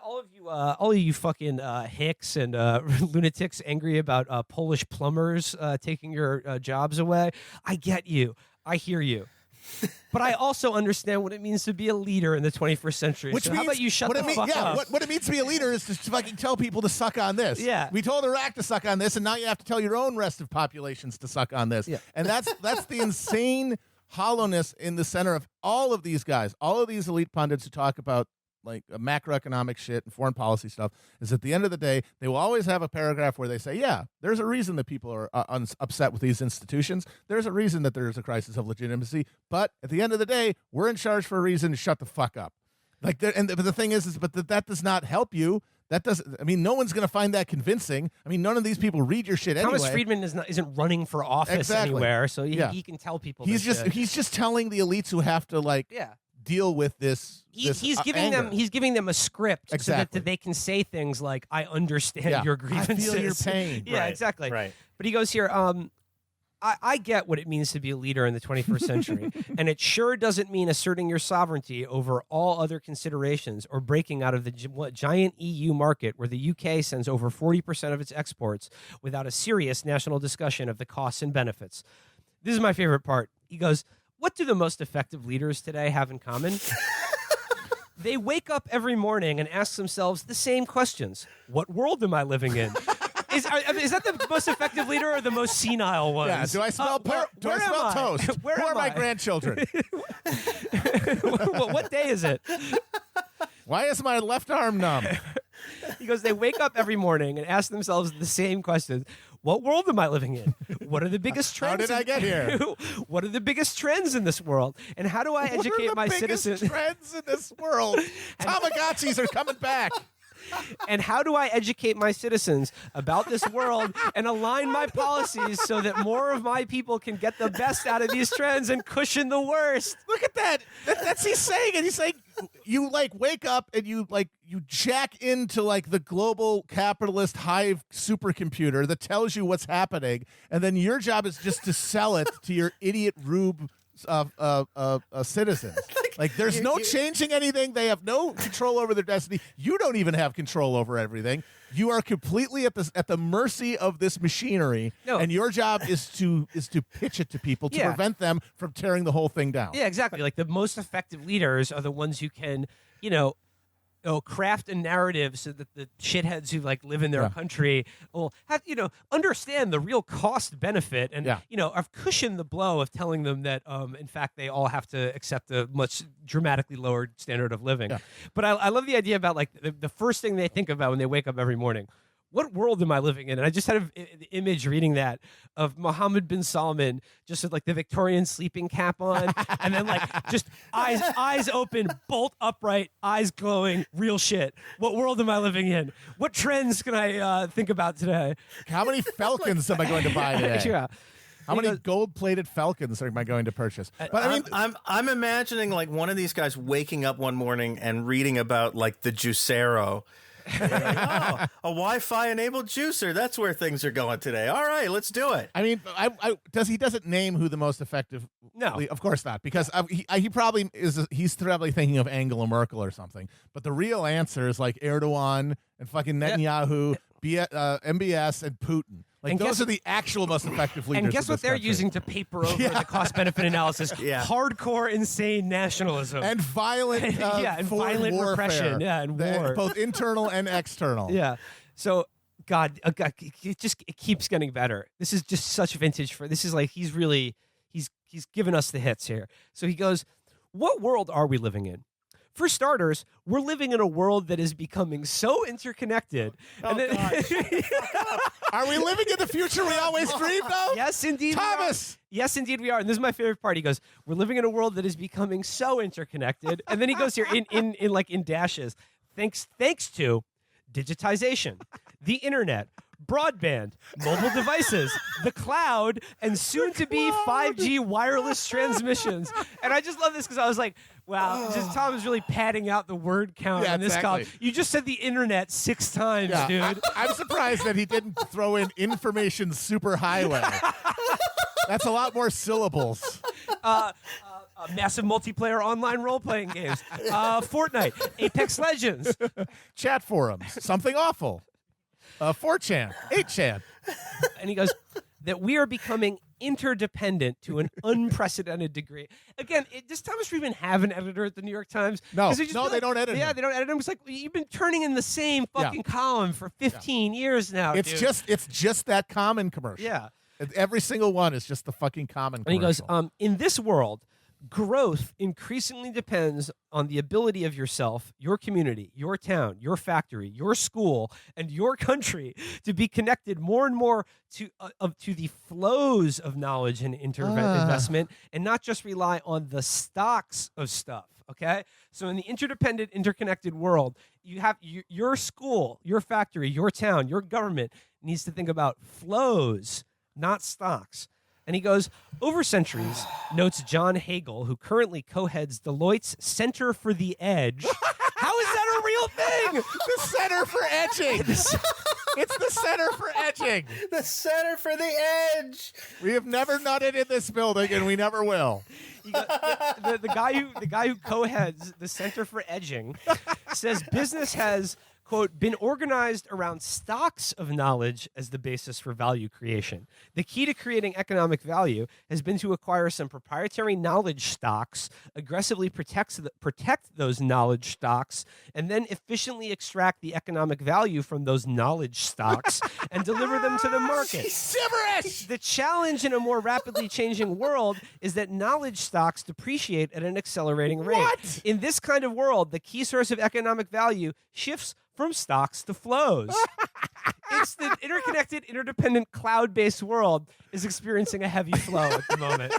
all of you fucking hicks and lunatics angry about Polish plumbers taking your jobs away. I get you. I hear you. But I also understand what it means to be a leader in the 21st century. Which so means, how about you shut the fuck up? What it means to be a leader is to fucking tell people to suck on this. Yeah. We told Iraq to suck on this, and now you have to tell your own rest of populations to suck on this. Yeah. And that's the insane hollowness in the center of all of these guys, all of these elite pundits who talk about like macroeconomic shit and foreign policy stuff, is at the end of the day, they will always have a paragraph where they say, yeah, there's a reason that people are upset with these institutions. There's a reason that there's a crisis of legitimacy. But at the end of the day, we're in charge for a reason. Shut the fuck up. But the thing is that does not help you. That doesn't. I mean, no one's going to find that convincing. I mean, none of these people read your shit anyway. Thomas Friedman isn't running for office anywhere, so he can tell people. He's just telling the elites who have to deal with this. He's giving them a script so that they can say things like, "I understand your grievances, I feel your pain." Yeah, right. exactly. Right. But he goes here. I get what it means to be a leader in the 21st century, and it sure doesn't mean asserting your sovereignty over all other considerations or breaking out of the giant EU market where the UK sends over 40% of its exports without a serious national discussion of the costs and benefits. This is my favorite part. He goes, what do the most effective leaders today have in common? They wake up every morning and ask themselves the same questions. What world am I living in? Is that the most effective leader or the most senile one? Yeah. Do I smell toast? Where Who are am my I? grandchildren? What day is it? Why is my left arm numb? He goes, they wake up every morning and ask themselves the same questions. What world am I living in? What are the biggest trends? How did I get here? What are the biggest trends in this world? And how do I educate my citizens? What are the biggest trends in this world? Tamagotchis are coming back. And how do I educate my citizens about this world and align my policies so that more of my people can get the best out of these trends and cushion the worst? Look at that. That's he's saying it. He's saying you wake up and you jack into the global capitalist hive supercomputer that tells you what's happening, and then your job is just to sell it to your idiot rube citizens. There's no changing anything. They have no control over their destiny. You don't even have control over everything. You are completely at the mercy of this machinery. No. And your job is to pitch it to people to prevent them from tearing the whole thing down. Yeah, exactly. The most effective leaders are the ones who can, craft a narrative so that the shitheads who live in their country will have, understand the real cost benefit and, have cushioned the blow of telling them that, in fact, they all have to accept a much dramatically lowered standard of living. Yeah. But I love the idea about the first thing they think about when they wake up every morning. What world am I living in? And I just had an image reading that of Mohammed bin Salman just with the Victorian sleeping cap on and then just eyes open, bolt upright, eyes glowing, real shit. What world am I living in? What trends can I think about today? How many Falcons am I going to buy today? Yeah. How many gold-plated Falcons am I going to purchase? But I'm imagining one of these guys waking up one morning and reading about the Juicero. A Wi-Fi enabled juicer. That's where things are going today. All right, let's do it. I mean, he doesn't name who the most effective. No, of course not, because he probably is. He's probably thinking of Angela Merkel or something. But the real answer is Erdogan and fucking Netanyahu, MBS, and Putin. Those are the actual most effective leaders. And guess what they're country. using to paper over the cost-benefit analysis? Hardcore, insane nationalism and violent, violent warfare. repression, and war, both internal and external. Yeah. So, God, it keeps getting better. This is just such vintage for. This is he's given us the hits here. So he goes, "What world are we living in? For starters, we're living in a world that is becoming so interconnected." Are we living in the future we always dreamed of? Yes, indeed. Thomas! Yes, indeed we are. And this is my favorite part. He goes, we're living in a world that is becoming so interconnected. And then he goes here in dashes. Thanks to digitization, the internet, broadband, mobile devices, the cloud, and soon to be 5G wireless transmissions. And I just love this because I was like, wow, Tom is really padding out the word count on this column. You just said the internet 6 times, dude. I'm surprised that he didn't throw in information superhighway. That's a lot more syllables. Massive multiplayer online role-playing games. Fortnite, Apex Legends. Chat forums, something awful. 4chan, 8chan. And he goes, that we are becoming interdependent to an unprecedented degree. Again, does Thomas Friedman have an editor at the New York Times? No, they don't edit him. Yeah, they don't edit him. It's like, you've been turning in the same fucking column for 15 years now, It's just that Common commercial. Yeah. Every single one is just the fucking Common commercial. And he goes, in this world, growth increasingly depends on the ability of yourself, your community, your town, your factory, your school, and your country to be connected more and more to the flows of knowledge and investment, and not just rely on the stocks of stuff. Okay, so in the interdependent, interconnected world, you have your school, your factory, your town, your government needs to think about flows, not stocks. And he goes, over centuries, notes John Hagel, who currently co-heads Deloitte's Center for the Edge. How is that a real thing? The Center for Edging. It's the Center for Edging. The Center for the Edge. We have never nutted in this building, and we never will. The guy who co-heads the Center for Edging says business has, quote, been organized around stocks of knowledge as the basis for value creation. The key to creating economic value has been to acquire some proprietary knowledge stocks, aggressively protect those knowledge stocks, and then efficiently extract the economic value from those knowledge stocks and deliver them to the market. Gibberish! The challenge in a more rapidly changing world is that knowledge stocks depreciate at an accelerating rate. What? In this kind of world, the key source of economic value shifts from stocks to flows. It's the interconnected, interdependent, cloud-based world is experiencing a heavy flow at the moment.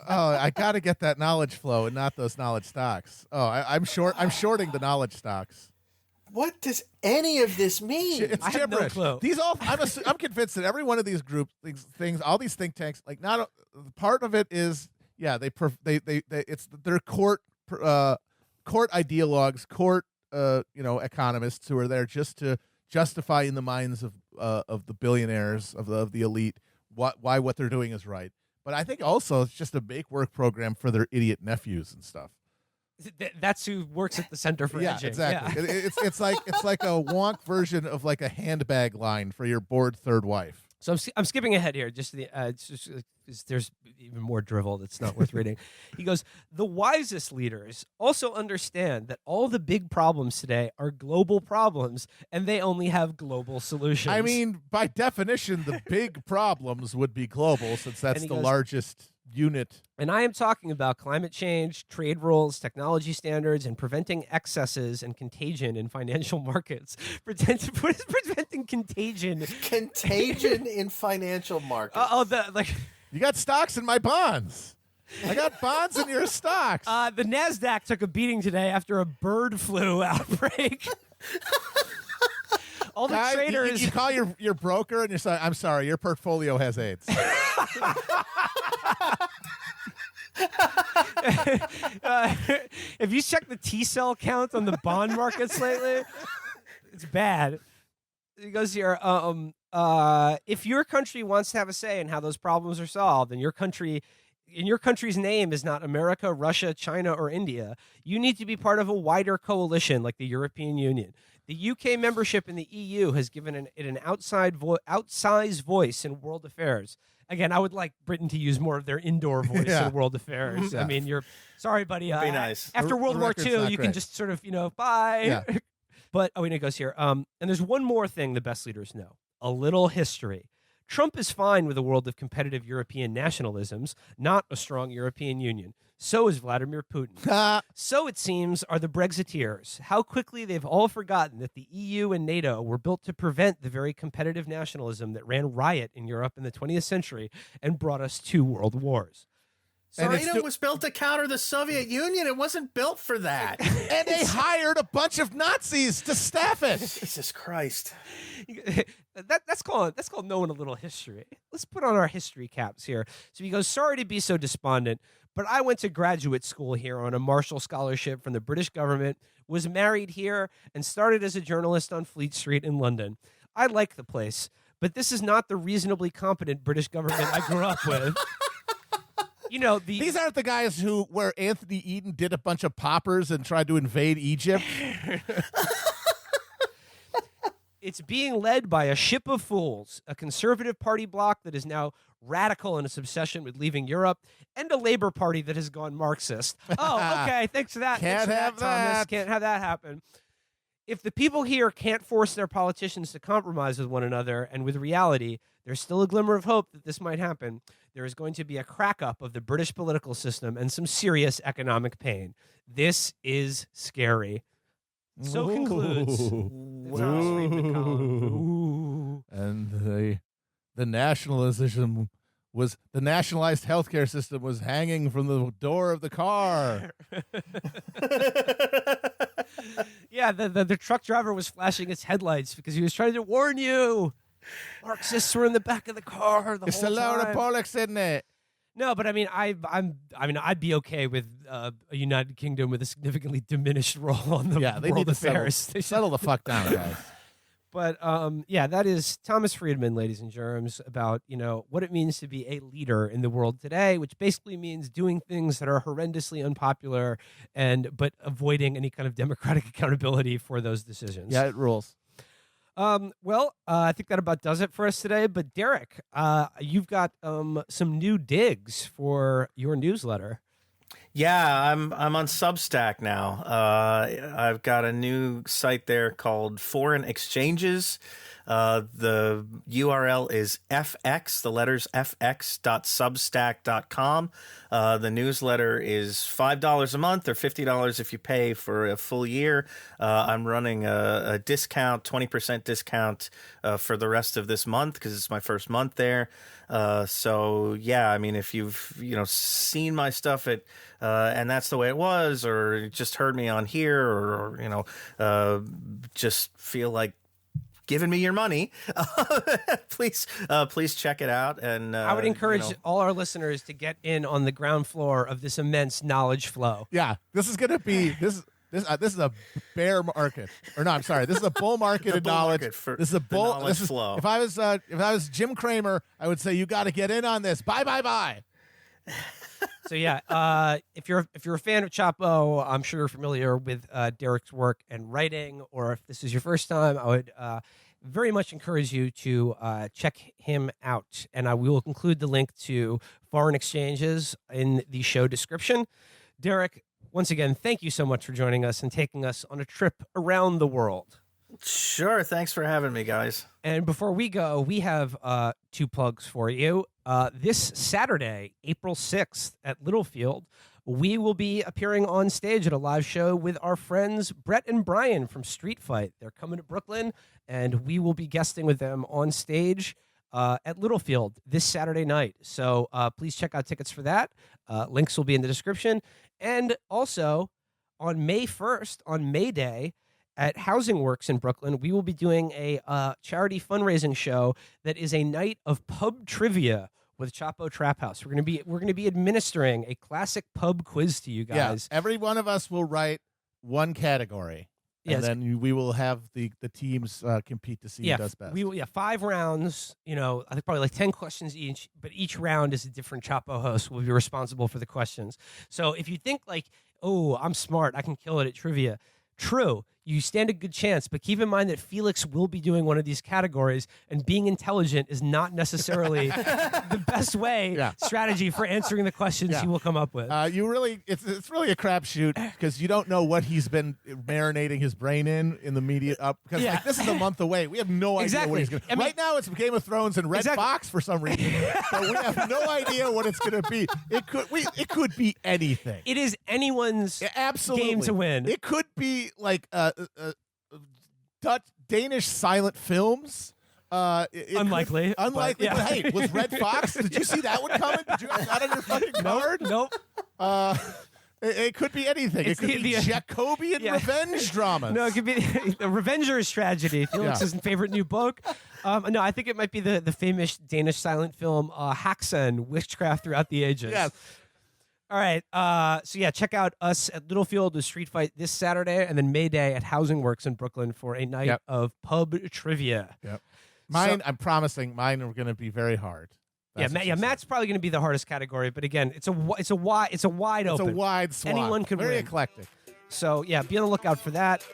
Oh, I got to get that knowledge flow and not those knowledge stocks. Oh, I'm shorting the knowledge stocks. What does any of this mean? It's I have no gibberish. clue. These all, I'm convinced that every one of these groups, things, all these think tanks, like not part of it is, yeah, it's their court ideologues, court economists who are there just to justify in the minds of the billionaires of the elite why what they're doing is right. But I think also it's just a make work program for their idiot nephews and stuff. That's who works at the Center for Edging. Exactly. Yeah. It's like a wonk version of like a handbag line for your bored third wife. So I'm skipping ahead here. There's even more drivel that's not worth reading. He goes, the wisest leaders also understand that all the big problems today are global problems, and they only have global solutions. I mean, by definition, the big problems would be global, since that's the largest unit. And I am talking about climate change, trade rules, technology standards, and preventing excesses and contagion in financial markets. What is preventing contagion? Contagion in financial markets. You got stocks in my bonds. I got bonds in your stocks. The NASDAQ took a beating today after a bird flu outbreak. All the traders. You call your broker and you say, I'm sorry, your portfolio has AIDS. Have you checked the T-cell count on the bond markets lately? It's bad. He goes here, if your country wants to have a say in how those problems are solved, and your country's name is not America, Russia, China, or India, you need to be part of a wider coalition like the European Union. The UK membership in the EU has given it an outsized voice in world affairs. Again, I would like Britain to use more of their indoor voice in world affairs. Yeah. I mean, sorry, buddy. Be nice. After World War II, you can just sort of, bye. Yeah. But, it goes here. And there's one more thing the best leaders know. A little history. Trump is fine with a world of competitive European nationalisms, not a strong European Union. So is Vladimir Putin. So, it seems, are the Brexiteers. How quickly they've all forgotten that the EU and NATO were built to prevent the very competitive nationalism that ran riot in Europe in the 20th century and brought us 2 world wars. NATO was built to counter the Soviet Union. It wasn't built for that. And they hired a bunch of Nazis to staff it. Jesus Christ. That's called knowing a little history. Let's put on our history caps here. So he goes, sorry to be so despondent, but I went to graduate school here on a Marshall Scholarship from the British government, was married here, and started as a journalist on Fleet Street in London. I like the place, but this is not the reasonably competent British government I grew up with. These aren't the guys where Anthony Eden did a bunch of poppers and tried to invade Egypt. It's being led by a ship of fools, a conservative party bloc that is now radical in its obsession with leaving Europe, and a Labor Party that has gone Marxist. Oh, okay. Thanks for that. Can't have that. Thomas. Can't have that happen. If the people here can't force their politicians to compromise with one another and with reality, there's still a glimmer of hope that this might happen. There is going to be a crack-up of the British political system and some serious economic pain. This is scary. So concludes the Thomas Friedman column. And the nationalization was the nationalized healthcare system was hanging from the door of the car. Yeah, the truck driver was flashing his headlights because he was trying to warn you. Marxists were in the back of the car the It's whole a load time. of bollocks, isn't it? No, but I mean, I'd be okay with a United Kingdom with a significantly diminished role on the They world need to affairs. settle the fuck down, guys. But that is Thomas Friedman, ladies and germs, about what it means to be a leader in the world today, which basically means doing things that are horrendously unpopular but avoiding any kind of democratic accountability for those decisions. Yeah, it rules. I think that about does it for us today. But Derek, you've got some new digs for your newsletter. Yeah, I'm on Substack now. I've got a new site there called Foreign Exchanges. The URL is fx, the letters fx.substack.com. The newsletter is $5 a month or $50 if you pay for a full year. I'm running a discount, 20% discount for the rest of this month because it's my first month there. So yeah, I mean, if you've seen my stuff at and that's the way it was, or just heard me on here, or just feel like giving me your money, please check it out. And I would encourage all our listeners to get in on the ground floor of this immense knowledge flow. Yeah, this is going to be this is a bear market, or no? I'm sorry, this is a bull market in knowledge. This is a bull. This is flow. If I was Jim Cramer, I would say you got to get in on this. Bye. So yeah, if you're a fan of Chapo, I'm sure you're familiar with Derek's work and writing. Or if this is your first time, I would very much encourage you to check him out. And we will include the link to Foreign Exchanges in the show description. Derek, once again, thank you so much for joining us and taking us on a trip around the world. Sure. Thanks for having me, guys. And before we go, we have two plugs for you. This Saturday, April 6th at Littlefield, we will be appearing on stage at a live show with our friends Brett and Brian from Street Fight. They're coming to Brooklyn, and we will be guesting with them on stage at Littlefield this Saturday night. So please check out tickets for that. Links will be in the description. And also, on May 1st, on May Day, at Housing Works in Brooklyn, we will be doing a charity fundraising show that is a night of pub trivia with Chapo Trap House. We're gonna be administering a classic pub quiz to you guys. Yeah, every one of us will write one category, and then we will have the teams compete to see who does best. 5 rounds. I think probably like 10 questions each, but each round is a different Chapo host will be responsible for the questions. So if you think like, oh, I'm smart, I can kill it at trivia. True, you stand a good chance, but keep in mind that Felix will be doing one of these categories, and being intelligent is not necessarily the best strategy for answering the questions he will come up with. It's really a crapshoot because you don't know what he's been marinating his brain in the media up because this is a month away. We have no idea what he's going to. Right now, it's Game of Thrones and Red Fox for some reason, but we have no idea what it's going to be. It could be anything. It is anyone's game to win. It could be like Danish silent films. Unlikely. But hey, was Red Fox? Did you see that one coming? Did you have that on your fucking card? Nope. It could be anything. It could be Jacobian revenge dramas. No, it could be the Revenger's Tragedy. Felix's favorite new book. No, I think it might be the famous Danish silent film Haxen, Witchcraft Throughout the Ages. Yes. All right. Check out us at Littlefield with Street Fight this Saturday, and then May Day at Housing Works in Brooklyn for a night of pub trivia. Yep. I'm promising mine are going to be very hard. Matt's probably going to be the hardest category, but again, it's a wide open. It's a wide swath. Anyone can Very win. eclectic. So yeah, be on the lookout for that.